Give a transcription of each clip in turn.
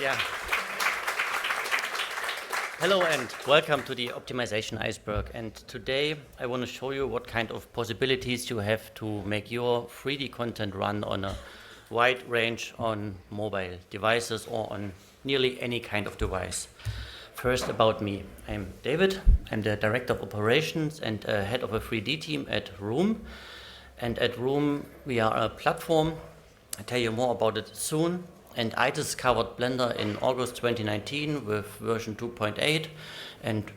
Yeah. Hello and welcome to the Optimization Iceberg. And today I want to show you what kind of possibilities you have to make your 3D content run on a wide range on mobile devices or on nearly any kind of device. First, about me. I'm David. I'm the Director of Operations and head of a 3D team at Room. And at Room, we are a platform. I'll tell you more about it soon. And I discovered Blender in August 2019 with version 2.8 and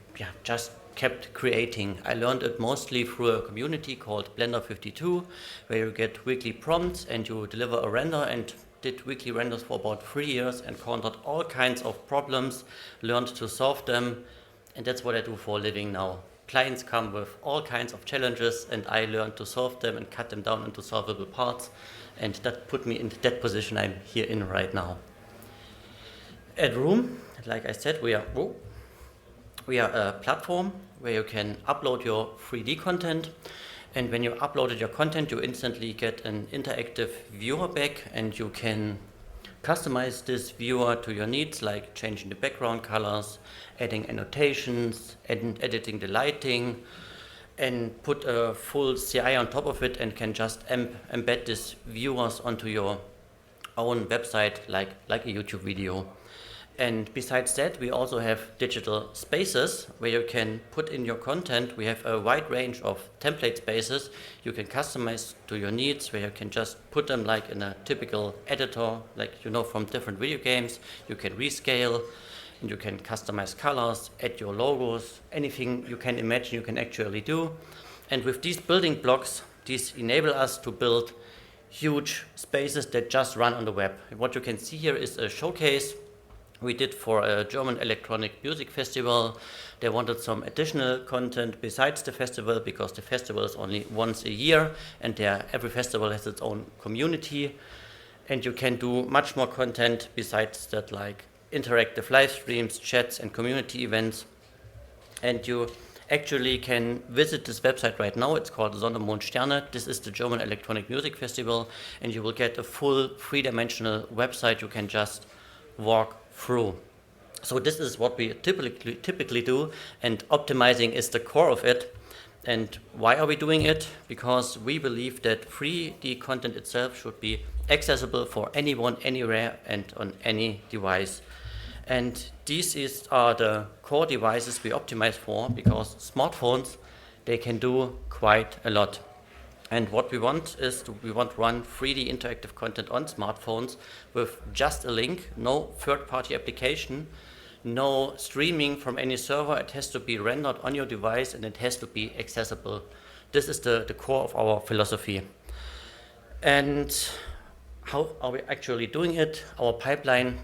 just kept creating. I learned it mostly through a community called Blender 52, where you get weekly prompts and you deliver a render, and did weekly renders for about 3 years, encountered all kinds of problems, learned to solve them, and that's what I do for a living now. Clients come with all kinds of challenges and I learned to solve them and cut them down into solvable parts, and that put me into that position I'm here in right now. At Room, like I said, we are a platform where you can upload your 3D content, and when you uploaded your content you instantly get an interactive viewer back, and you can customize this viewer to your needs, like changing the background colors, adding annotations, editing the lighting, and put a full CI on top of it, and can just embed these viewers onto your own website like a YouTube video. And besides that, we also have digital spaces where you can put in your content. We have a wide range of template spaces you can customize to your needs, where you can just put them like in a typical editor, like you know from different video games. You can rescale, and you can customize colors, add your logos, anything you can imagine you can actually do. And with these building blocks, these enable us to build huge spaces that just run on the web. What you can see here is a showcase we did for a German electronic music festival. They wanted some additional content besides the festival, because the festival is only once a year and every festival has its own community. And you can do much more content besides that, like interactive live streams, chats, and community events. And you actually can visit this website right now. It's called Sonne, Mond, Sterne. This is the German Electronic Music Festival, and you will get a full three-dimensional website you can just walk through. So this is what we typically do, and optimizing is the core of it. And why are we doing it? Because we believe that 3D content itself should be accessible for anyone, anywhere, and on any device. And these are the core devices we optimize for, because smartphones, they can do quite a lot. And what we want is to run 3D interactive content on smartphones with just a link, no third-party application, no streaming from any server. It has to be rendered on your device and it has to be accessible. This is the core of our philosophy. And how are we actually doing it? Our pipeline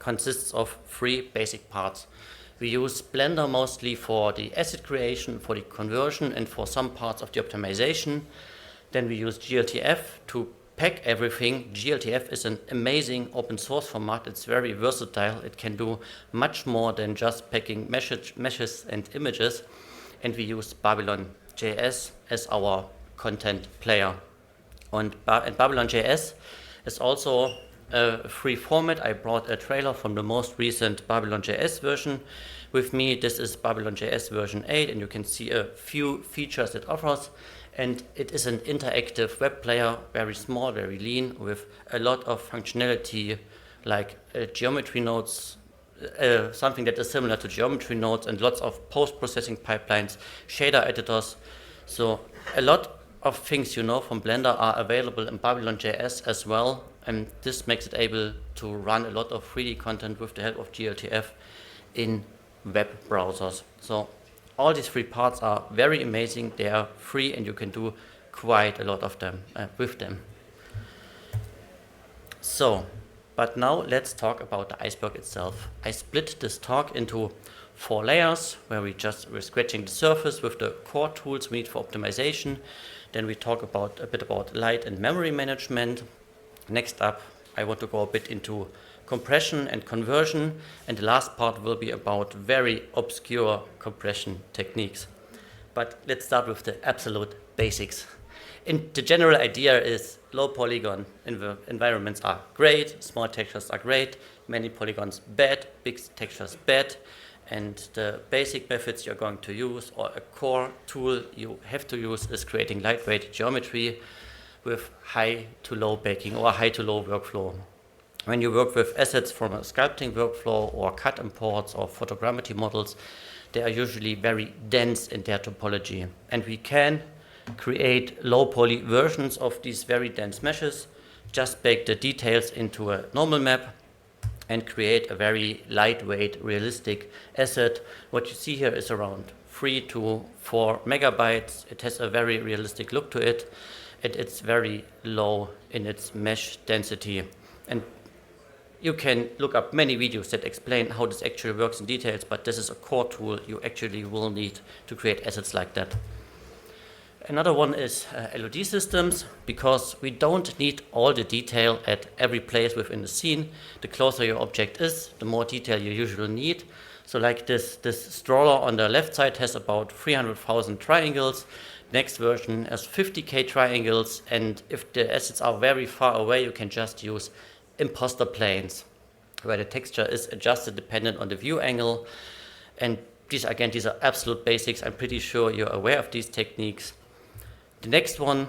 consists of 3 basic parts. We use Blender mostly for the asset creation, for the conversion, and for some parts of the optimization. Then we use glTF to pack everything. glTF is an amazing open source format. It's very versatile. It can do much more than just packing meshes and images. And we use BabylonJS as our content player. And BabylonJS is also a free format. I brought a trailer from the most recent BabylonJS version with me. This is BabylonJS version 8, and you can see a few features it offers. And it is an interactive web player, very small, very lean, with a lot of functionality like geometry nodes, something that is similar to geometry nodes, and lots of post-processing pipelines, shader editors. So a lot of things you know from Blender are available in BabylonJS as well, and this makes it able to run a lot of 3D content with the help of glTF in web browsers. So all these 3 parts are very amazing. They are free and you can do quite a lot of them with them. So, but now let's talk about the Iceberg itself. I split this talk into 4 layers, where we're scratching the surface with the core tools we need for optimization. Then we talk a bit about light and memory management. Next up, I want to go a bit into compression and conversion, and the last part will be about very obscure compression techniques. But let's start with the absolute basics. the general idea is low polygon environments are great, small textures are great, many polygons bad, big textures bad, and the basic methods you're going to use, or a core tool you have to use, is creating lightweight geometry with high to low baking or high to low workflow. When you work with assets from a sculpting workflow or cut imports or photogrammetry models, they are usually very dense in their topology. And we can create low poly versions of these very dense meshes, just bake the details into a normal map and create a very lightweight, realistic asset. What you see here is around 3 to 4 megabytes. It has a very realistic look to it, and it's very low in its mesh density. And you can look up many videos that explain how this actually works in details, but this is a core tool you actually will need to create assets like that. Another one is LOD systems, because we don't need all the detail at every place within the scene. The closer your object is, the more detail you usually need. So like this stroller on the left side has about 300,000 triangles. Next version has 50K triangles, and if the assets are very far away, you can just use imposter planes, where the texture is adjusted dependent on the view angle. And these are absolute basics. I'm pretty sure you're aware of these techniques. The next one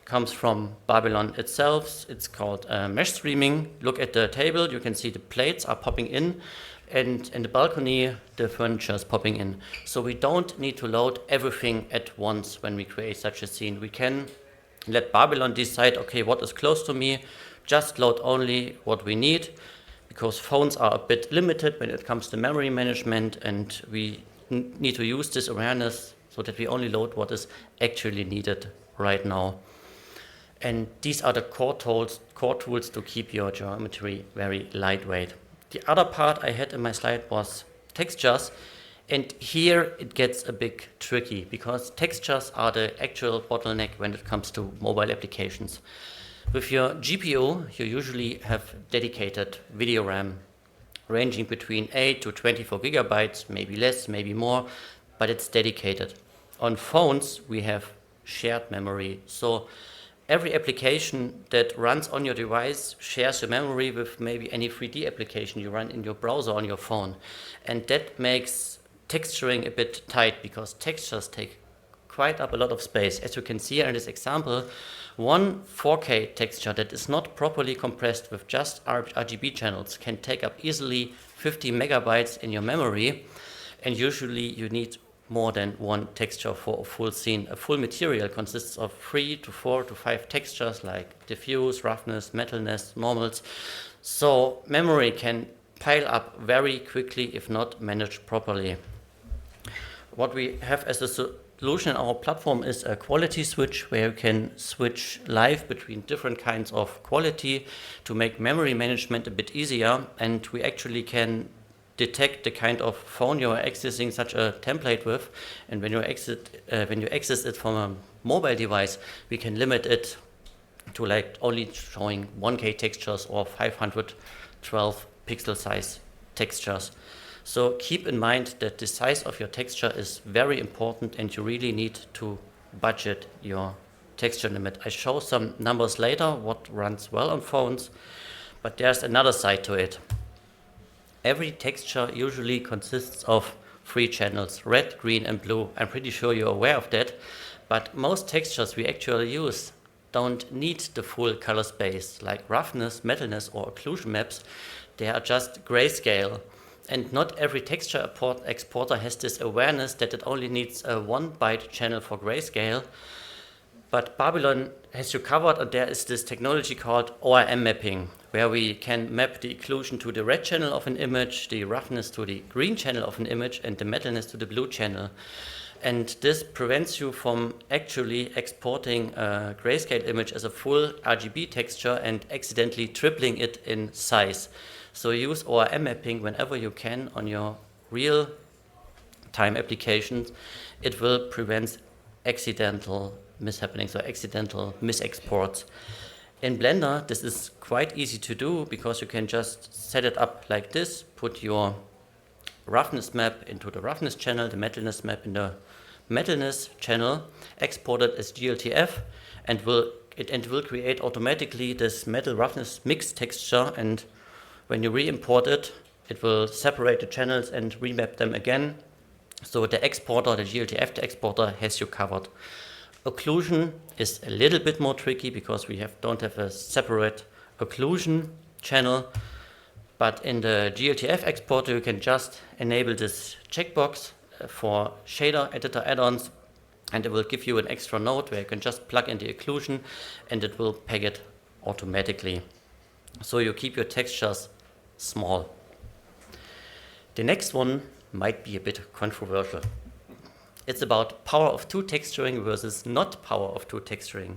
comes from Babylon itself. It's called mesh streaming. Look at the table. You can see the plates are popping in, and in the balcony, the furniture is popping in. So we don't need to load everything at once when we create such a scene. We can let Babylon decide, okay, what is close to me? Just load only what we need, because phones are a bit limited when it comes to memory management, and we need to use this awareness so that we only load what is actually needed right now. And these are the core tools to keep your geometry very lightweight. The other part I had in my slide was textures. And here it gets a bit tricky, because textures are the actual bottleneck when it comes to mobile applications. With your GPU, you usually have dedicated video RAM ranging between 8 to 24 gigabytes, maybe less, maybe more, but it's dedicated. On phones, we have shared memory. So every application that runs on your device shares your memory with maybe any 3D application you run in your browser on your phone. And that makes texturing a bit tight, because textures take quite up a lot of space. As you can see here in this example, one 4K texture that is not properly compressed with just RGB channels can take up easily 50 megabytes in your memory, and usually you need more than one texture for a full scene. A full material consists of 3 to 4 to 5 textures like diffuse, roughness, metalness, normals. So memory can pile up very quickly if not managed properly. What we have as a solution in our platform is a quality switch, where you can switch live between different kinds of quality to make memory management a bit easier. And we actually can detect the kind of phone you are accessing such a template with, and when you access it from a mobile device, we can limit it to like only showing 1K textures or 512 pixel size textures. So keep in mind that the size of your texture is very important, and you really need to budget your texture limit. I show some numbers later what runs well on phones, but there's another side to it. Every texture usually consists of 3 channels, red, green and blue. I'm pretty sure you're aware of that, but most textures we actually use don't need the full color space, like roughness, metalness or occlusion maps. They are just grayscale. And not every texture exporter has this awareness that it only needs a 1 byte channel for grayscale. But Babylon has you covered, and there is this technology called ORM mapping, where we can map the occlusion to the red channel of an image, the roughness to the green channel of an image, and the metalness to the blue channel. And this prevents you from actually exporting a grayscale image as a full RGB texture and accidentally tripling it in size. So use ORM mapping whenever you can on your real-time applications. It will prevent accidental mishappenings or accidental misexports. In Blender, this is quite easy to do, because you can just set it up like this, put your roughness map into the roughness channel, the metalness map in the metalness channel, export it as glTF, and will create automatically this metal roughness mix texture, and when you re-import it, it will separate the channels and remap them again. So the exporter, the glTF exporter, has you covered. Occlusion is a little bit more tricky because we don't have a separate occlusion channel, but in the glTF exporter you can just enable this checkbox for shader editor add-ons, and it will give you an extra node where you can just plug in the occlusion and it will peg it automatically. So you keep your textures small. The next one might be a bit controversial. It's about power of 2 texturing versus not power of 2 texturing.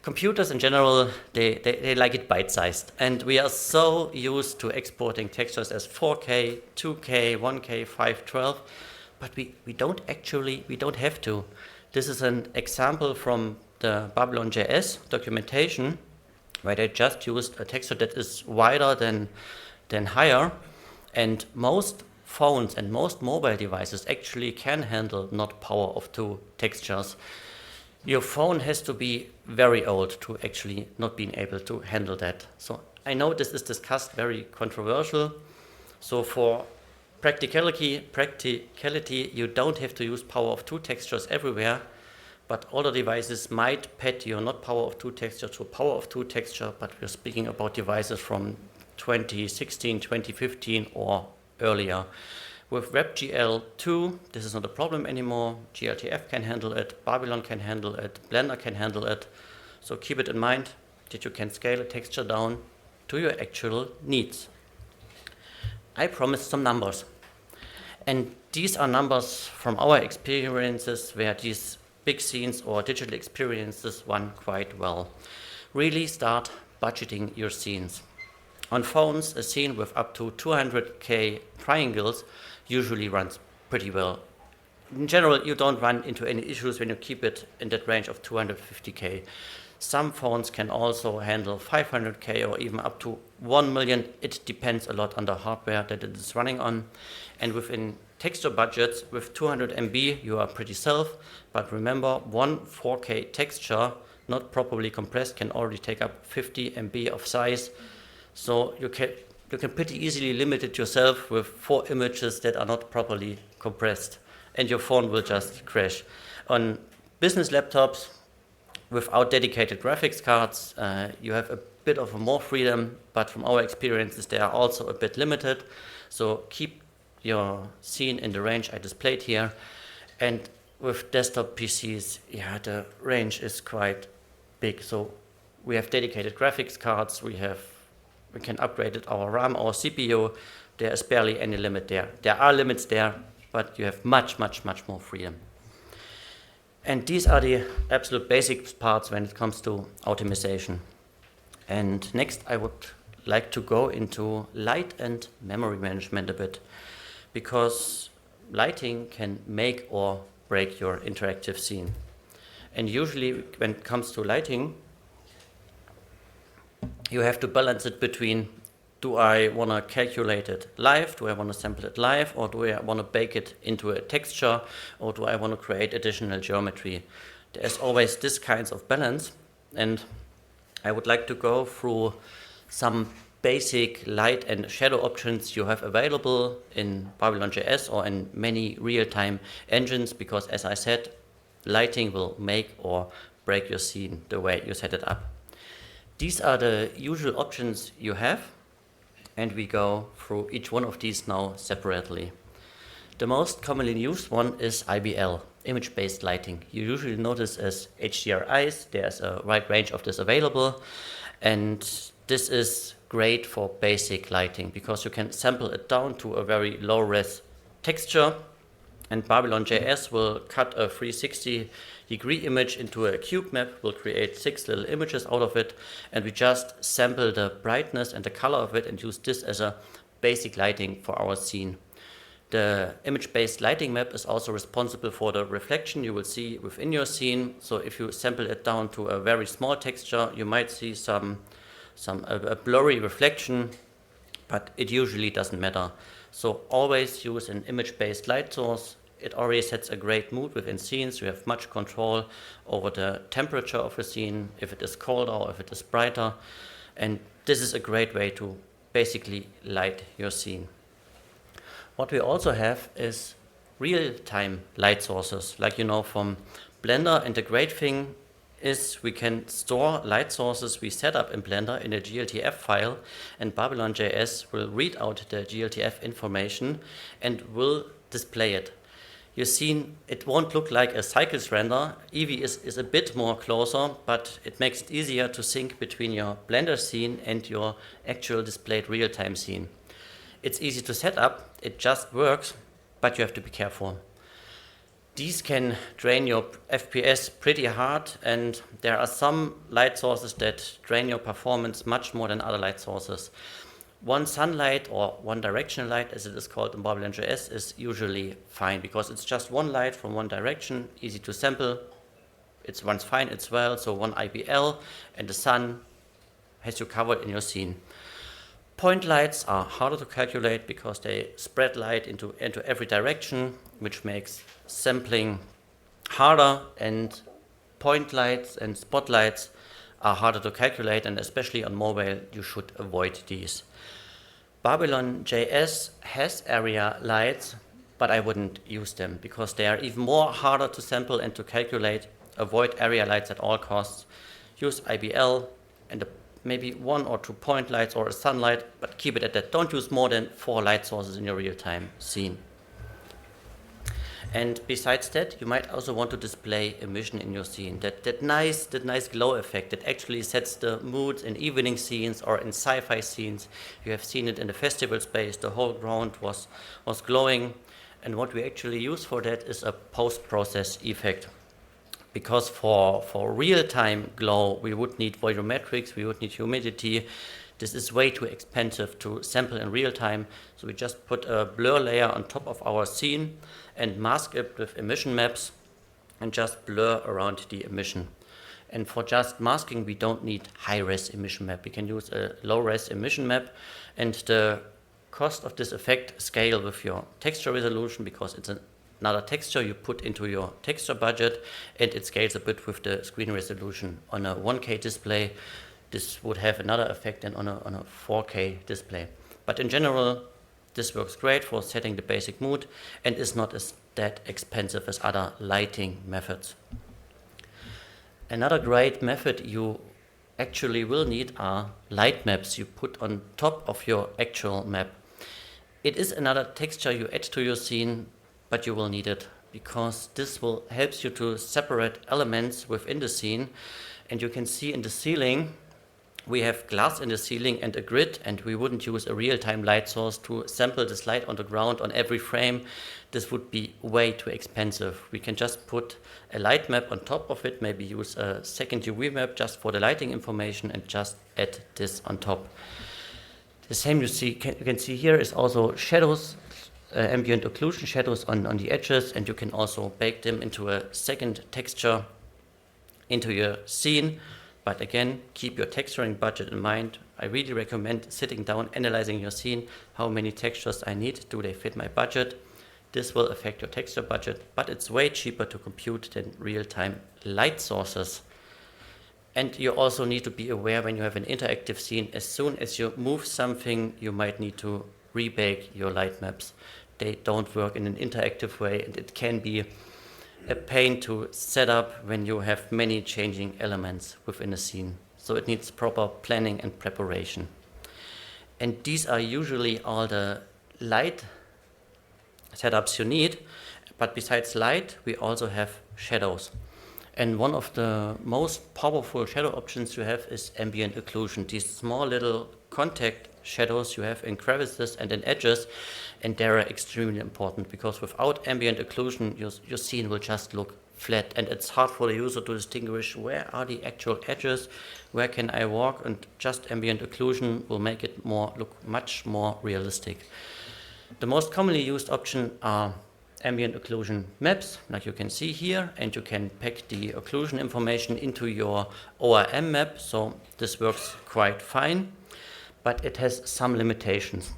Computers in general, they like it bite-sized, and we are so used to exporting textures as 4K, 2K, 1K, 512, but we don't have to. This is an example from the BabylonJS documentation where they just used a texture that is wider than higher, and most phones and most mobile devices actually can handle not power of 2 textures. Your phone has to be very old to actually not being able to handle that. So I know this is discussed, very controversial. So for practicality, you don't have to use power of 2 textures everywhere, but older devices might pad your not power of 2 texture to power of 2 texture, but we're speaking about devices from 2016, 2015 or earlier. With WebGL 2, this is not a problem anymore. glTF can handle it, Babylon can handle it, Blender can handle it. So keep it in mind that you can scale a texture down to your actual needs. I promised some numbers. And these are numbers from our experiences where these big scenes or digital experiences run quite well. Really start budgeting your scenes. On phones, a scene with up to 200K triangles usually runs pretty well. In general, you don't run into any issues when you keep it in that range of 250K. Some phones can also handle 500K or even up to 1 million. It depends a lot on the hardware that it is running on. And within texture budgets with 200 MB, you are pretty safe. But remember, one 4K texture, not properly compressed, can already take up 50 MB of size. So you can pretty easily limit it yourself with 4 images that are not properly compressed, and your phone will just crash. On business laptops without dedicated graphics cards, you have a bit of more freedom, but from our experiences they are also a bit limited. So keep your scene in the range I displayed here. And with desktop PCs, yeah, the range is quite big. So we have dedicated graphics cards, we can upgrade it, our RAM, our CPU. There is barely any limit there. There are limits there, but you have much more freedom. And these are the absolute basic parts when it comes to optimization. And next I would like to go into light and memory management a bit, because lighting can make or break your interactive scene. And usually when it comes to lighting, you have to balance it between, do I want to calculate it live, do I want to sample it live, or do I want to bake it into a texture, or do I want to create additional geometry? There's always this kinds of balance, and I would like to go through some basic light and shadow options you have available in BabylonJS or in many real-time engines, because as I said, lighting will make or break your scene the way you set it up. These are the usual options you have, and we go through each one of these now separately. The most commonly used one is IBL, image-based lighting. You usually know this as HDRIs. There's a wide range of this available, and this is great for basic lighting because you can sample it down to a very low-res texture, and BabylonJS will cut a 360-degree image into a cube map, will create 6 little images out of it, and we just sample the brightness and the color of it and use this as a basic lighting for our scene. The image-based lighting map is also responsible for the reflection you will see within your scene. So if you sample it down to a very small texture, you might see a blurry reflection, but it usually doesn't matter. So always use an image-based light source it already sets a great mood within scenes. You have much control over the temperature of a scene, if it is colder or if it is brighter. And this is a great way to basically light your scene. What we also have is real-time light sources, like you know from Blender. And the great thing is we can store light sources we set up in Blender in a glTF file, and BabylonJS will read out the glTF information and will display it. You've seen it won't look like a cycles render. Eevee is a bit more closer, but it makes it easier to sync between your Blender scene and your actual displayed real-time scene. It's easy to set up, it just works, but you have to be careful. These can drain your FPS pretty hard, and there are some light sources that drain your performance much more than other light sources. One sunlight, or one directional light as it is called in BabylonJS, is usually fine because it's just one light from one direction, easy to sample. It runs fine as well, so one IBL and the sun has you covered in your scene. Point lights are harder to calculate because they spread light into every direction, which makes sampling harder, and point lights and spotlights are harder to calculate, and especially on mobile you should avoid these. BabylonJS has area lights, but I wouldn't use them because they are even more harder to sample and to calculate. Avoid area lights at all costs. Use IBL and maybe 1 or 2 point lights or a sunlight, but keep it at that. Don't use more than 4 light sources in your real-time scene. And besides that, you might also want to display emission in your scene. That nice glow effect that actually sets the mood in evening scenes or in sci-fi scenes. You have seen it in the festival space. The whole ground was glowing. And what we actually use for that is a post-process effect. Because for real-time glow, we would need volumetrics, we would need humidity. This is way too expensive to sample in real time, so we just put a blur layer on top of our scene and mask it with emission maps and just blur around the emission. And for just masking, we don't need high-res emission map. We can use a low-res emission map, and the cost of this effect scale with your texture resolution because it's another texture you put into your texture budget, and it scales a bit with the screen resolution. On a 1K display, this would have another effect than on a 4K display. But in general, this works great for setting the basic mood and is not that expensive as other lighting methods. Another great method you actually will need are light maps you put on top of your actual map. It is another texture you add to your scene, but you will need it because this will help you to separate elements within the scene. And you can see in the ceiling, we have glass in the ceiling and a grid, and we wouldn't use a real-time light source to sample this light on the ground on every frame. This would be way too expensive. We can just put a light map on top of it, maybe use a second UV map just for the lighting information and just add this on top. The same you can see here is also shadows, ambient occlusion shadows on the edges, and you can also bake them into a second texture into your scene. But again, keep your texturing budget in mind. I really recommend sitting down, analyzing your scene. How many textures I need? Do they fit my budget? This will affect your texture budget, but it's way cheaper to compute than real-time light sources. And you also need to be aware when you have an interactive scene, as soon as you move something, you might need to rebake your light maps. They don't work in an interactive way, and it can be a pain to set up when you have many changing elements within a scene. So it needs proper planning and preparation. And these are usually all the light setups you need, but besides light, we also have shadows. And one of the most powerful shadow options you have is ambient occlusion. These small little contact shadows you have in crevices and in edges, and they're extremely important because without ambient occlusion, your scene will just look flat, and it's hard for the user to distinguish where are the actual edges, where can I walk, and just ambient occlusion will make it look much more realistic. The most commonly used option are ambient occlusion maps, like you can see here, and you can pack the occlusion information into your ORM map, so this works quite fine, but it has some limitations.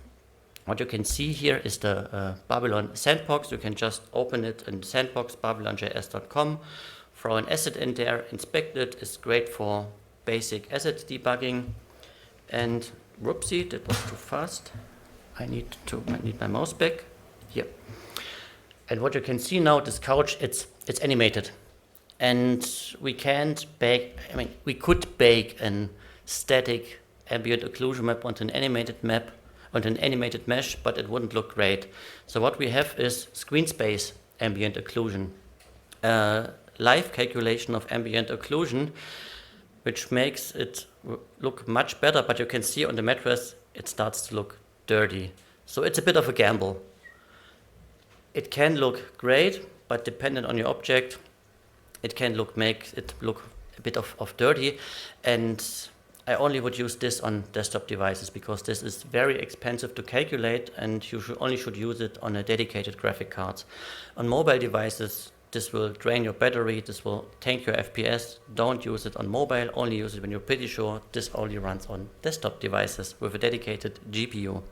What you can see here is the Babylon sandbox. You can just open it in sandbox, babylonjs.com, throw an asset in there, inspect it. It's great for basic asset debugging. And whoopsie, that was too fast. I need my mouse back. Here. And what you can see now, this couch, it's animated. And we can't bake, we could bake a static ambient occlusion map onto an animated map, onto an animated mesh, but it wouldn't look great. So what we have is screen space ambient occlusion, live calculation of ambient occlusion, which makes it look much better, but you can see on the mattress, it starts to look dirty. So it's a bit of a gamble. It can look great, but dependent on your object, it can make it look a bit of dirty. And I only would use this on desktop devices because this is very expensive to calculate, and you only should use it on a dedicated graphic card. On mobile devices, this will drain your battery, this will tank your FPS. Don't use it on mobile, only use it when you're pretty sure this only runs on desktop devices with a dedicated GPU.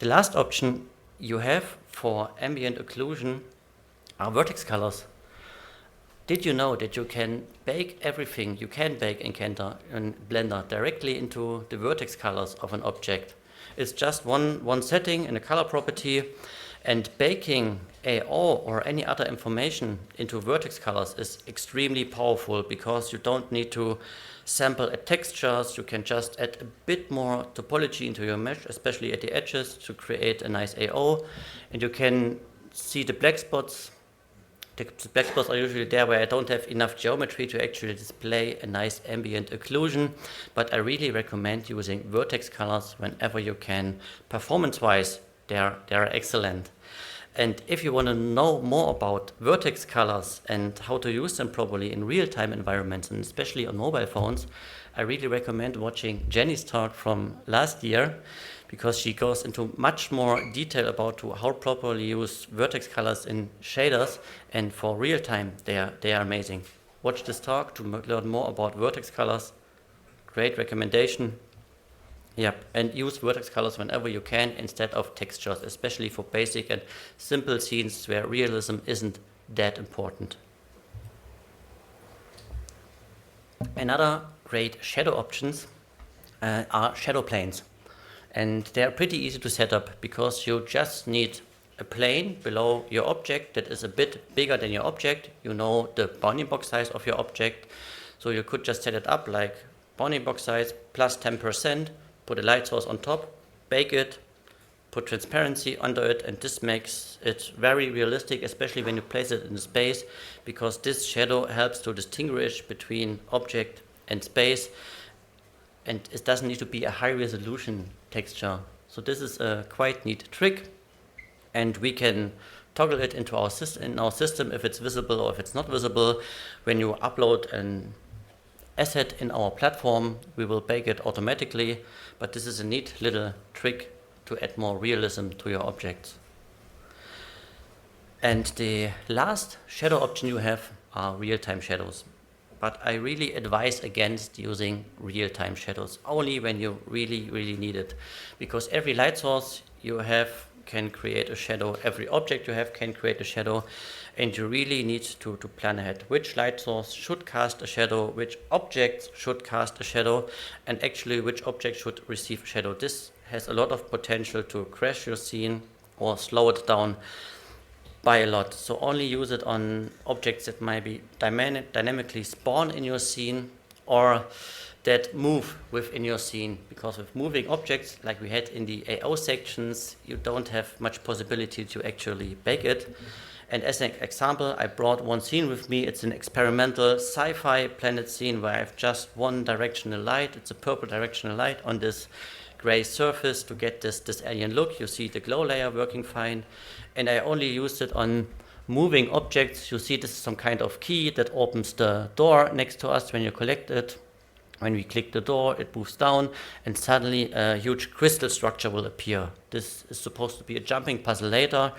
The last option you have for ambient occlusion are vertex colors. Did you know that you can bake everything you can bake in Blender directly into the vertex colors of an object? It's just one setting in a color property, and baking AO or any other information into vertex colors is extremely powerful because you don't need to sample at textures. You can just add a bit more topology into your mesh, especially at the edges, to create a nice AO. And you can see the black spots. The black spots are usually there where I don't have enough geometry to actually display a nice ambient occlusion, but I really recommend using vertex colors whenever you can. Performance-wise, they're excellent. And if you want to know more about vertex colors and how to use them properly in real-time environments, and especially on mobile phones, I really recommend watching Jenny's talk from last year, because she goes into much more detail about how properly use vertex colors in shaders, and for real time they are amazing. Watch this talk to learn more about vertex colors. Great recommendation. Yep, and use vertex colors whenever you can instead of textures, especially for basic and simple scenes where realism isn't that important. Another great shadow options are shadow planes. And they're pretty easy to set up because you just need a plane below your object that is a bit bigger than your object. You know the bounding box size of your object. So you could just set it up like bounding box size plus 10%, put a light source on top, bake it, put transparency under it, and this makes it very realistic, especially when you place it in space, because this shadow helps to distinguish between object and space, and it doesn't need to be a high resolution texture. So this is a quite neat trick, and we can toggle it into our system if it's visible or if it's not visible. When you upload an asset in our platform, we will bake it automatically, but this is a neat little trick to add more realism to your objects. And the last shadow option you have are real-time shadows. But I really advise against using real-time shadows, only when you really need it. Because every light source you have can create a shadow, every object you have can create a shadow, and you really need to plan ahead. Which light source should cast a shadow, which objects should cast a shadow, and actually which object should receive a shadow. This has a lot of potential to crash your scene or slow it down by a lot. So only use it on objects that might be dynamically spawn in your scene or that move within your scene, because with moving objects like we had in the AO sections, you don't have much possibility to actually bake it. And as an example, I brought one scene with me. It's an experimental sci-fi planet scene where I have just one directional light. It's a purple directional light on this gray surface to get this alien look. You see the glow layer working fine. And I only used it on moving objects. You see this is some kind of key that opens the door next to us when you collect it. When we click the door, it moves down, and suddenly a huge crystal structure will appear. This is supposed to be a jumping puzzle later,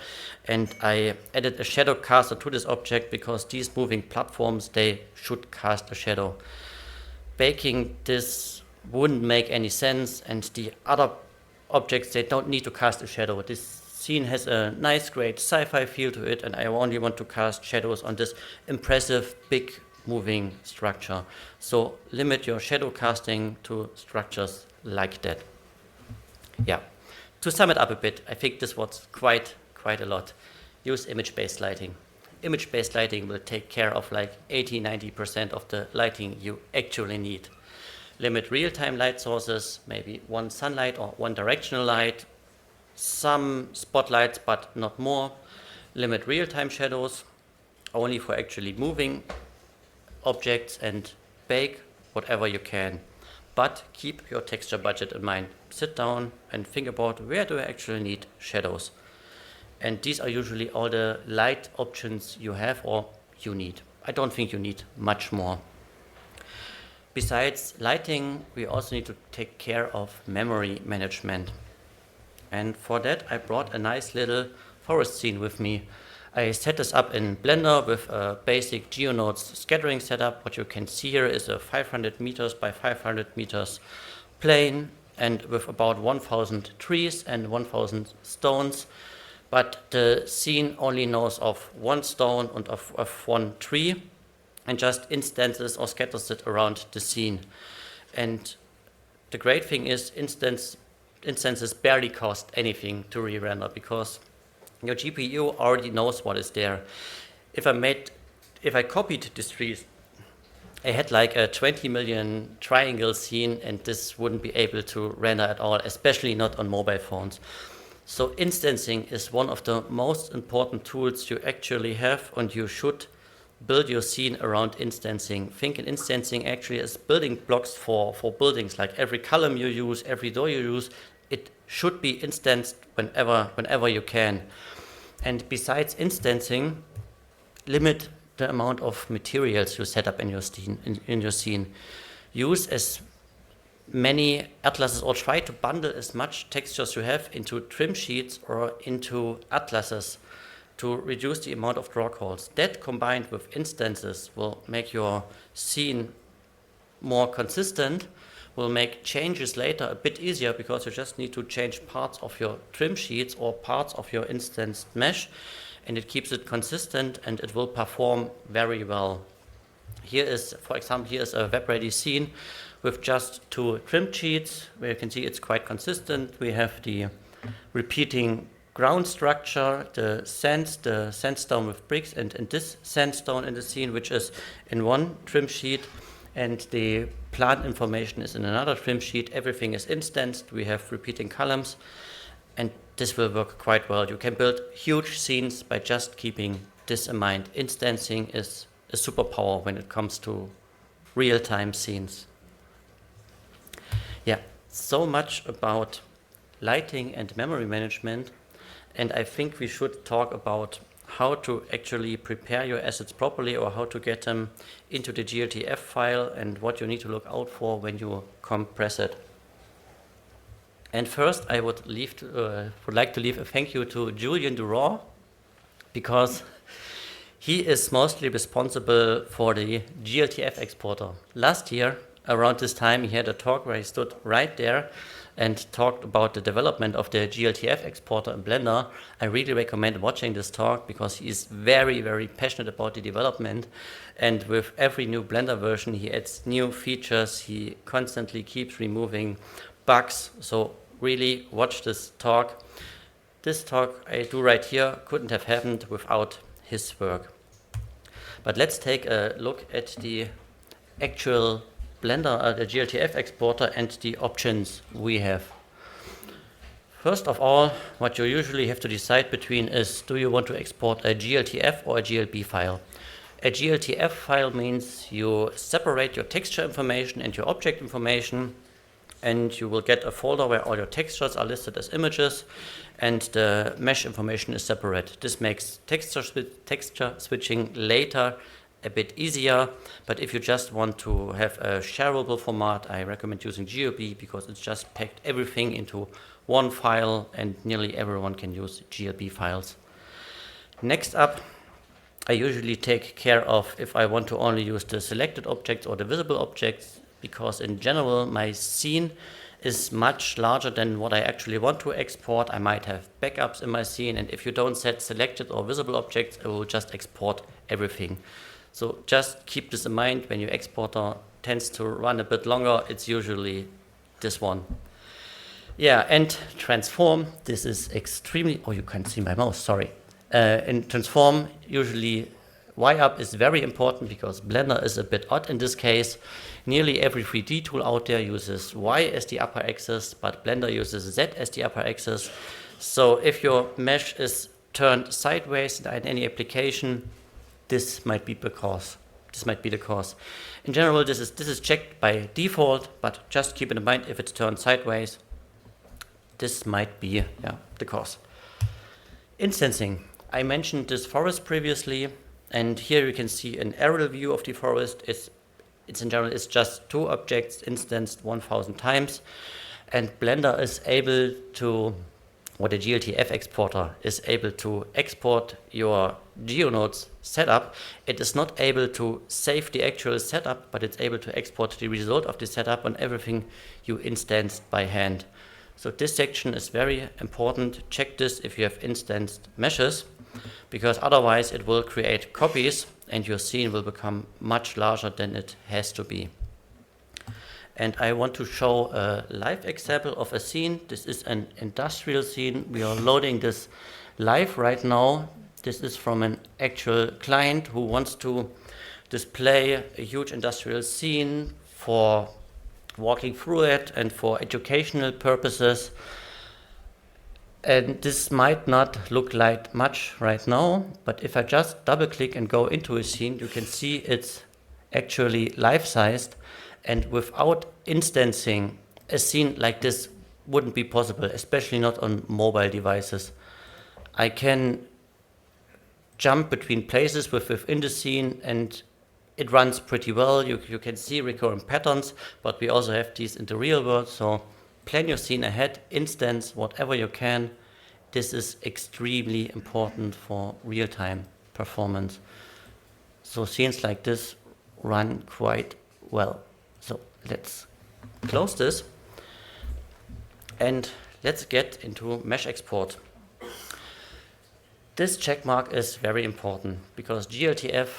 and I added a shadow caster to this object because these moving platforms, they should cast a shadow. Baking this wouldn't make any sense, and the other objects, they don't need to cast a shadow. This scene has a nice, great sci-fi feel to it, and I only want to cast shadows on this impressive, big, moving structure. So limit your shadow casting to structures like that. Yeah. To sum it up a bit, I think this was quite a lot. Use image-based lighting. Image-based lighting will take care of like 80–90% of the lighting you actually need. Limit real-time light sources, maybe one sunlight or one directional light, some spotlights but not more. Limit real-time shadows, only for actually moving objects, and bake whatever you can. But keep your texture budget in mind. Sit down and think about where do I actually need shadows. And these are usually all the light options you have or you need. I don't think you need much more. Besides lighting, we also need to take care of memory management. And for that, I brought a nice little forest scene with me. I set this up in Blender with a basic GeoNodes scattering setup. What you can see here is a 500 meters by 500 meters plane, and with about 1,000 trees and 1,000 stones. But the scene only knows of one stone and of one tree, and just instances or scatters it around the scene. And the great thing is instances barely cost anything to re-render, because your GPU already knows what is there. If I copied these trees, I had like a 20 million triangle scene, and this wouldn't be able to render at all, especially not on mobile phones. So instancing is one of the most important tools you actually have, and you should build your scene around instancing. Think in instancing actually as building blocks for buildings, like every column you use, every door you use, it should be instanced whenever you can. And besides instancing, limit the amount of materials you set up in your scene. Use as many atlases, or try to bundle as much textures you have into trim sheets or into atlases to reduce the amount of draw calls. That combined with instances will make your scene more consistent, will make changes later a bit easier, because you just need to change parts of your trim sheets or parts of your instanced mesh, and it keeps it consistent and it will perform very well. Here is, for example, here is a web-ready scene with just 2 trim sheets, where you can see it's quite consistent. We have the repeating ground structure, the sandstone with bricks, and this sandstone in the scene, which is in one trim sheet, and the plant information is in another trim sheet. Everything is instanced. We have repeating columns, and this will work quite well. You can build huge scenes by just keeping this in mind. Instancing is a superpower when it comes to real-time scenes. Yeah, so much about lighting and memory management, and I think we should talk about how to actually prepare your assets properly, or how to get them into the glTF file, and what you need to look out for when you compress it. And first, I would like to leave a thank you to Julian Durand, because he is mostly responsible for the glTF exporter. Last year, around this time, he had a talk where he stood right there and talked about the development of the glTF exporter in Blender. I really recommend watching this talk, because he is very, very passionate about the development. And with every new Blender version, he adds new features. He constantly keeps removing bugs. So really watch this talk. This talk I do right here couldn't have happened without his work. But let's take a look at the actual Blender, the glTF exporter, and the options we have. First of all, what you usually have to decide between is, do you want to export a glTF or a glb file? A glTF file means you separate your texture information and your object information, and you will get a folder where all your textures are listed as images, and the mesh information is separate. This makes texture switching later a bit easier, but if you just want to have a shareable format, I recommend using glb, because it's just packed everything into one file, and nearly everyone can use glb files. Next up, I usually take care of if I want to only use the selected objects or the visible objects, because in general my scene is much larger than what I actually want to export. I might have backups in my scene, and if you don't set selected or visible objects, it will just export everything. So just keep this in mind. When your exporter tends to run a bit longer, it's usually this one. Yeah, and transform, this is extremely, oh, you can't see my mouse, sorry. In transform, usually Y-up is very important because Blender is a bit odd in this case. Nearly every 3D tool out there uses Y as the upper axis, but Blender uses Z as the upper axis. So if your mesh is turned sideways in any application, this might be the cause. In general, this is checked by default, but just keep in mind if it's turned sideways, this might be the cause. Instancing. I mentioned this forest previously, and here you can see an aerial view of the forest. It's in general, it's just 2 objects instanced 1000 times, and Blender is able to, or the glTF exporter is able to export your GeoNodes setup. It is not able to save the actual setup, but it's able to export the result of the setup on everything you instanced by hand. So this section is very important. Check this if you have instanced meshes, because otherwise it will create copies and your scene will become much larger than it has to be. And I want to show a live example of a scene. This is an industrial scene. We are loading this live right now. This is from an actual client who wants to display a huge industrial scene for walking through it and for educational purposes. And this might not look like much right now, but if I just double click and go into a scene, you can see it's actually life-sized, and without instancing, a scene like this wouldn't be possible, especially not on mobile devices. I can jump between places within the scene, and it runs pretty well. You can see recurrent patterns, but we also have these in the real world. So plan your scene ahead, instance whatever you can. This is extremely important for real-time performance. So scenes like this run quite well. So let's close this and let's get into mesh export. This checkmark is very important because glTF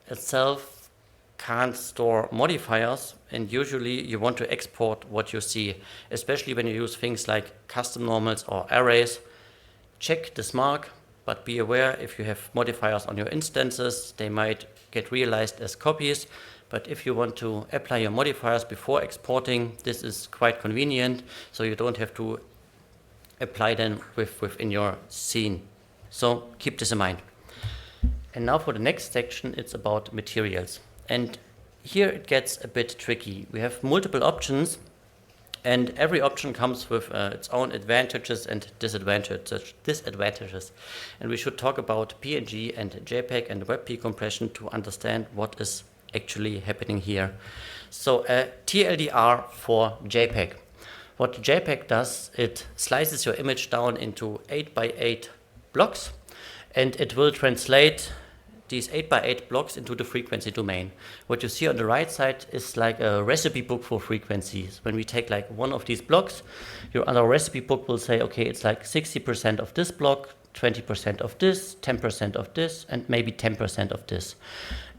itself can't store modifiers, and usually you want to export what you see, especially when you use things like custom normals or arrays. Check this mark, but be aware if you have modifiers on your instances, they might get realized as copies. But if you want to apply your modifiers before exporting, this is quite convenient, so you don't have to apply them within your scene. So keep this in mind. And now for the next section, it's about materials. And here it gets a bit tricky. We have multiple options, and every option comes with its own advantages and disadvantages. And we should talk about PNG and JPEG and WebP compression to understand what is actually happening here. So TLDR for JPEG. What JPEG does, it slices your image down into 8x8 blocks, and it will translate these 8x8 blocks into the frequency domain. What you see on the right side is like a recipe book for frequencies. When we take like one of these blocks, your other recipe book will say, okay, it's like 60% of this block, 20% of this, 10% of this, and maybe 10% of this.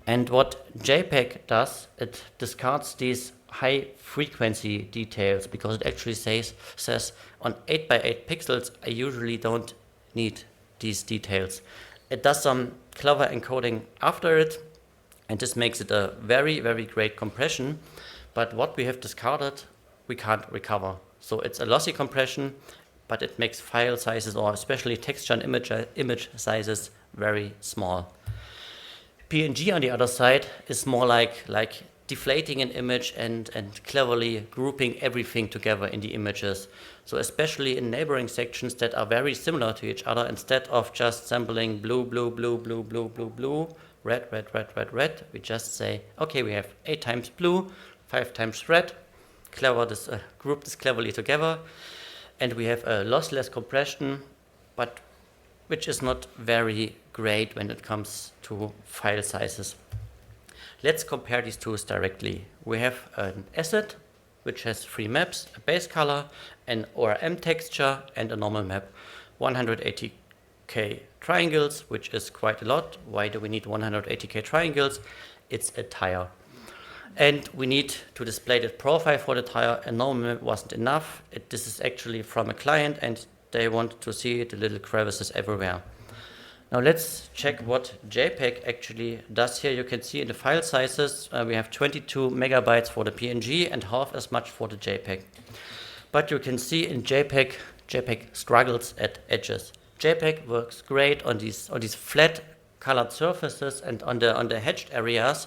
And what JPEG does, it discards these high frequency details because it actually says on 8x8 pixels, I usually don't need these details. It does some clever encoding after it, and this makes it a very, very great compression. But what we have discarded, we can't recover. So it's a lossy compression, but it makes file sizes, or especially texture and image sizes, very small. PNG on the other side is more like deflating an image and cleverly grouping everything together in the images. So especially in neighboring sections that are very similar to each other, instead of just sampling blue, blue, blue, blue, blue, blue, blue, red, red, red, red, red, we just say, okay, we have 8 times blue, 5 times red, group this cleverly together, and we have a lossless compression, but which is not very great when it comes to file sizes. Let's compare these two directly. We have an asset which has 3 maps, a base color, an ORM texture, and a normal map. 180k triangles, which is quite a lot. Why do we need 180k triangles? It's a tire. And we need to display the profile for the tire. A normal map wasn't enough. This is actually from a client, and they want to see the little crevices everywhere. Now let's check what JPEG actually does here. You can see in the file sizes, we have 22 megabytes for the PNG and half as much for the JPEG. But you can see in JPEG struggles at edges. JPEG works great on these flat colored surfaces and on the hatched areas,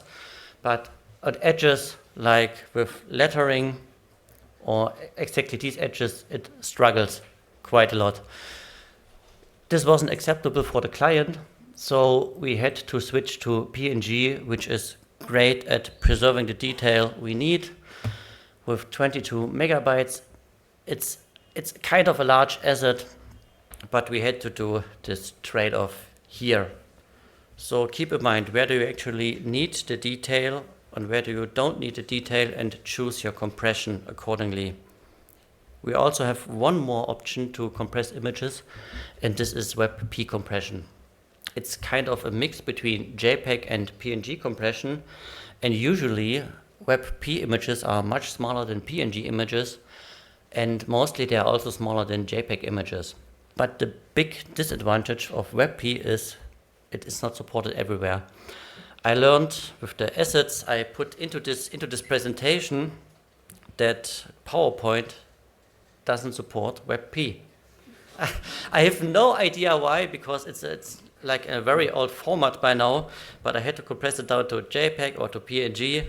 but at edges like with lettering or exactly these edges, it struggles quite a lot. This wasn't acceptable for the client, so we had to switch to PNG, which is great at preserving the detail we need. With 22 megabytes, it's kind of a large asset, but we had to do this trade-off here. So keep in mind, where do you actually need the detail and where do you don't need the detail, and choose your compression accordingly. We also have one more option to compress images, and this is WebP compression. It's kind of a mix between JPEG and PNG compression, and usually WebP images are much smaller than PNG images, and mostly they are also smaller than JPEG images. But the big disadvantage of WebP is it is not supported everywhere. I learned with the assets I put into this presentation that PowerPoint doesn't support WebP. I have no idea why, because it's like a very old format by now, but I had to compress it down to JPEG or to PNG,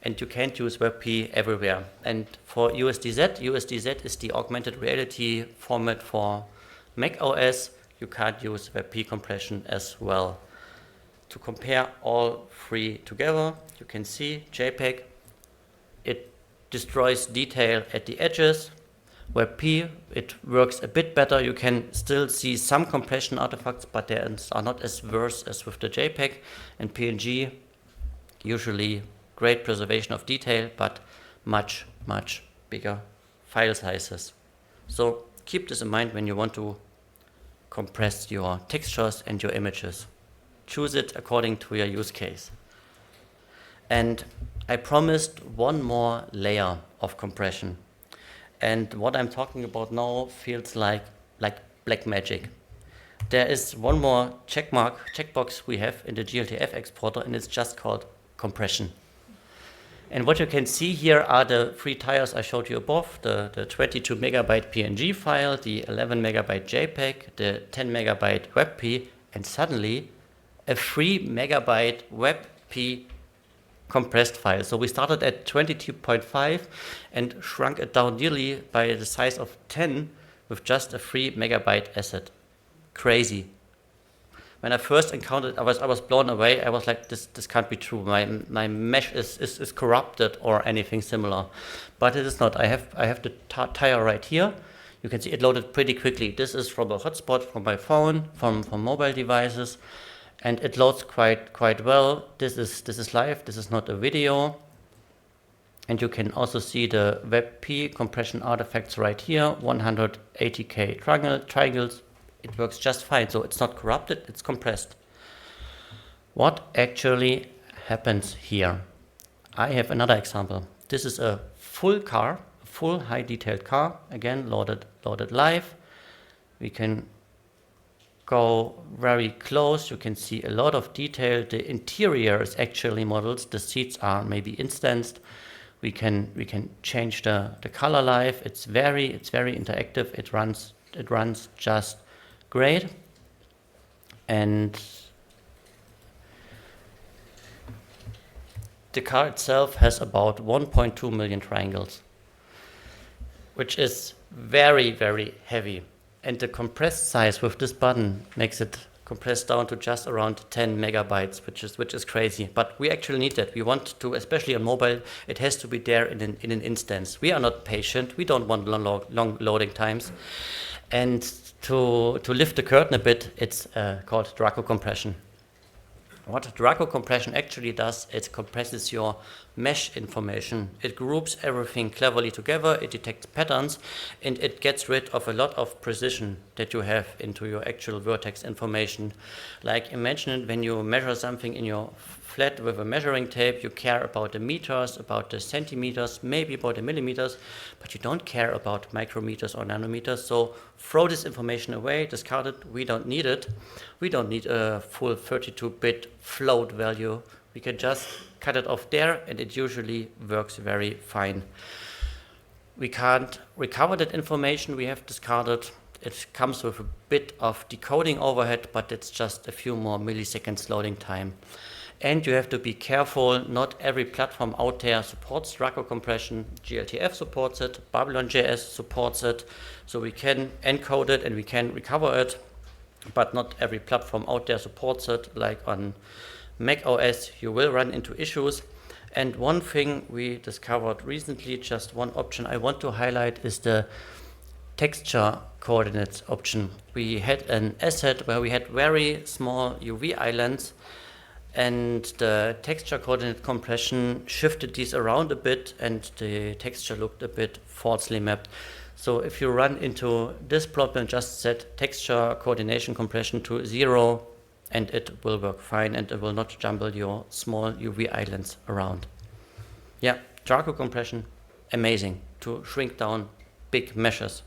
and you can't use WebP everywhere. And for USDZ is the augmented reality format for Mac OS. You can't use WebP compression as well. To compare all three together, you can see JPEG, it destroys detail at the edges. WebP, it works a bit better. You can still see some compression artifacts, but they are not as worse as with the JPEG. And PNG, usually great preservation of detail, but much, much bigger file sizes. So keep this in mind when you want to compress your textures and your images. Choose it according to your use case. And I promised one more layer of compression. And what I'm talking about now feels like black magic. There is one more checkbox we have in the glTF exporter, and it's just called compression. And what you can see here are the 3 tiers I showed you above, the 22 megabyte PNG file, the 11 megabyte JPEG, the 10 megabyte WebP, and suddenly a 3 megabyte WebP compressed file. So we started at 22.5 and shrunk it down nearly by the size of 10 with just a 3 megabyte asset. Crazy. When I first encountered it, I was blown away. I was like, this can't be true. My mesh is corrupted or anything similar. But it is not. I have the tire right here. You can see it loaded pretty quickly. This is from a hotspot from my phone, from mobile devices. And it loads quite well. This is live. This is not a video. And you can also see the WebP compression artifacts right here. 180k triangles. It works just fine. So it's not corrupted. It's compressed. What actually happens here? I have another example. This is a full car, a full high detailed car. Again, loaded live. We can go very close. You can see a lot of detail. The interior is actually modeled. The seats are maybe instanced. We can change the color live. It's very interactive. It runs just great. And the car itself has about 1.2 million triangles, which is very heavy. And the compressed size with this button makes it compressed down to just around 10 megabytes, which is crazy. But we actually need that. We want to, especially on mobile, it has to be there in an instance. We are not patient. We don't want long loading times. And to lift the curtain a bit, it's called Draco compression. What Draco compression actually does, it compresses your mesh information. It groups everything cleverly together, it detects patterns, and it gets rid of a lot of precision that you have into your actual vertex information. Like imagine when you measure something in your flat with a measuring tape, you care about the meters, about the centimeters, maybe about the millimeters, but you don't care about micrometers or nanometers. So throw this information away, discard it, we don't need it. We don't need a full 32-bit float value. We can just cut it off there, and it usually works very fine. We can't recover that information we have discarded. It comes with a bit of decoding overhead, but it's just a few more milliseconds loading time. And you have to be careful, not every platform out there supports Draco compression. glTF supports it, BabylonJS supports it, so we can encode it and we can recover it, but not every platform out there supports it. Like on Mac OS, you will run into issues. And one thing we discovered recently, just one option I want to highlight, is the texture coordinates option. We had an asset where we had very small UV islands, and the texture coordinate compression shifted these around a bit, and the texture looked a bit falsely mapped. So if you run into this problem, just set texture coordination compression to 0, and it will work fine, and it will not jumble your small UV islands around. Yeah, Draco compression, amazing to shrink down big meshes.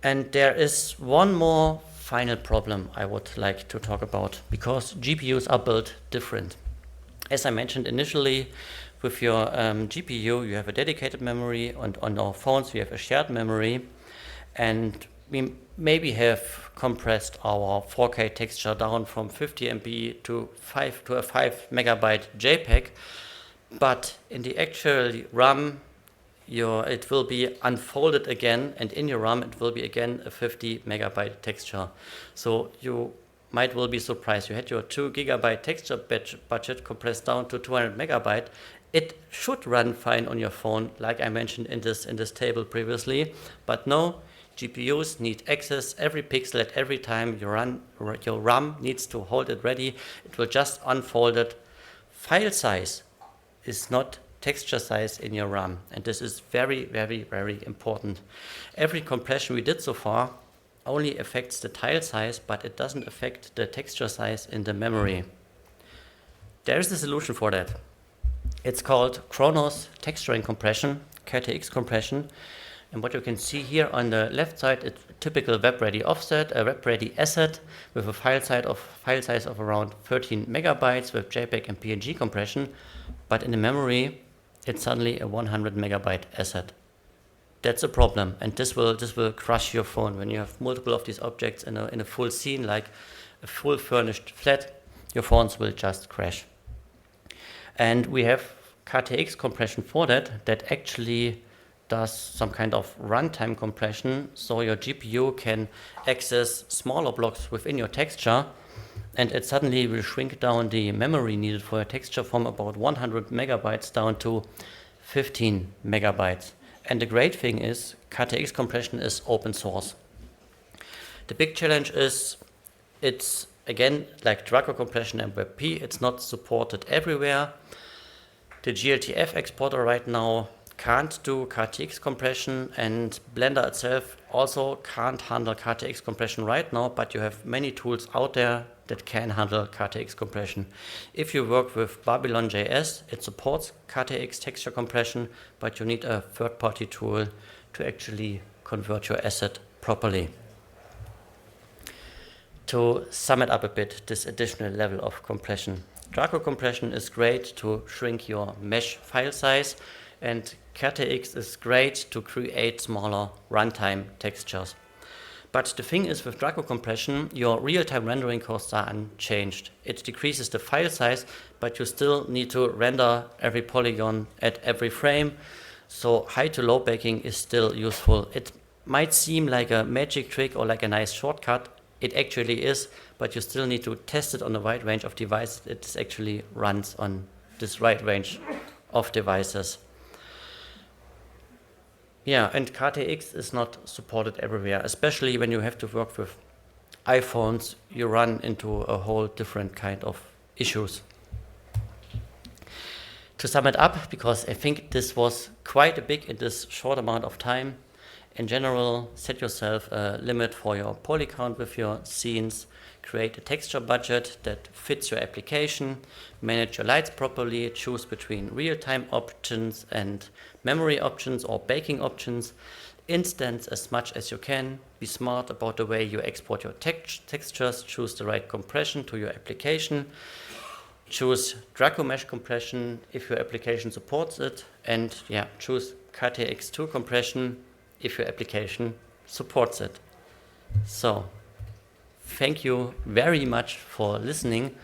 And there is one more final problem I would like to talk about, because GPUs are built different. As I mentioned initially, with your GPU you have a dedicated memory, and on our phones we have a shared memory, and we maybe have compressed our 4K texture down from 50 MB to a 5 megabyte JPEG, but in the actual RAM it will be unfolded again, and in your RAM it will be again a 50 megabyte texture. So you might well be surprised. You had your 2 gigabyte texture budget compressed down to 200 megabyte. It should run fine on your phone, like I mentioned in this table previously, but no, GPUs need access every pixel at every time your RAM needs to hold it ready. It will just unfold it. File size is not texture size in your RAM, and this is very, very, very important. Every compression we did so far only affects the tile size, but it doesn't affect the texture size in the memory. There is a solution for that. It's called Chronos texturing compression, KTX compression. And what you can see here on the left side, it's a typical web-ready offset, a web-ready asset with a file size of around 13 megabytes with JPEG and PNG compression, but in the memory, it's suddenly a 100 megabyte asset. That's a problem, and this will crush your phone when you have multiple of these objects in a full scene, like a full furnished flat. Your phones will just crash. And we have KTX compression for that actually does some kind of runtime compression, so your GPU can access smaller blocks within your texture, and it suddenly will shrink down the memory needed for your texture from about 100 megabytes down to 15 megabytes. And the great thing is, KTX compression is open source. The big challenge is, it's again like Draco compression and WebP, it's not supported everywhere. The glTF exporter right now can't do KTX compression, and Blender itself also can't handle KTX compression right now, but you have many tools out there that can handle KTX compression. If you work with BabylonJS, it supports KTX texture compression, but you need a third-party tool to actually convert your asset properly. To sum it up a bit, this additional level of compression. Draco compression is great to shrink your mesh file size, and KTX is great to create smaller runtime textures. But the thing is, with Draco compression, your real-time rendering costs are unchanged. It decreases the file size, but you still need to render every polygon at every frame. So high to low baking is still useful. It might seem like a magic trick or like a nice shortcut. It actually is, but you still need to test it on a wide range of devices. It actually runs on this wide range of devices. Yeah, and KTX is not supported everywhere, especially when you have to work with iPhones. You run into a whole different kind of issues. To sum it up, because I think this was quite big in this short amount of time, in general, set yourself a limit for your poly count with your scenes, create a texture budget that fits your application, manage your lights properly, choose between real-time options and memory options or baking options, instance as much as you can, be smart about the way you export your textures, choose the right compression to your application, choose Draco Mesh compression if your application supports it, and choose KTX2 compression if your application supports it. So, thank you very much for listening.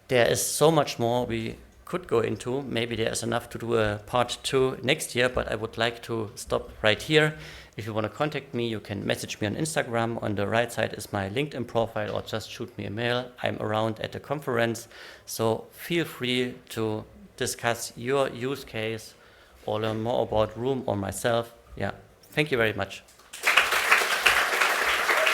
There is so much more we could go into. Maybe there is enough to do a part 2 next year, but I would like to stop right here. If you want to contact me, you can message me on Instagram. On the right side is my LinkedIn profile, or just shoot me a mail. I'm around at the conference, so feel free to discuss your use case or learn more about Room or myself. Thank you very much.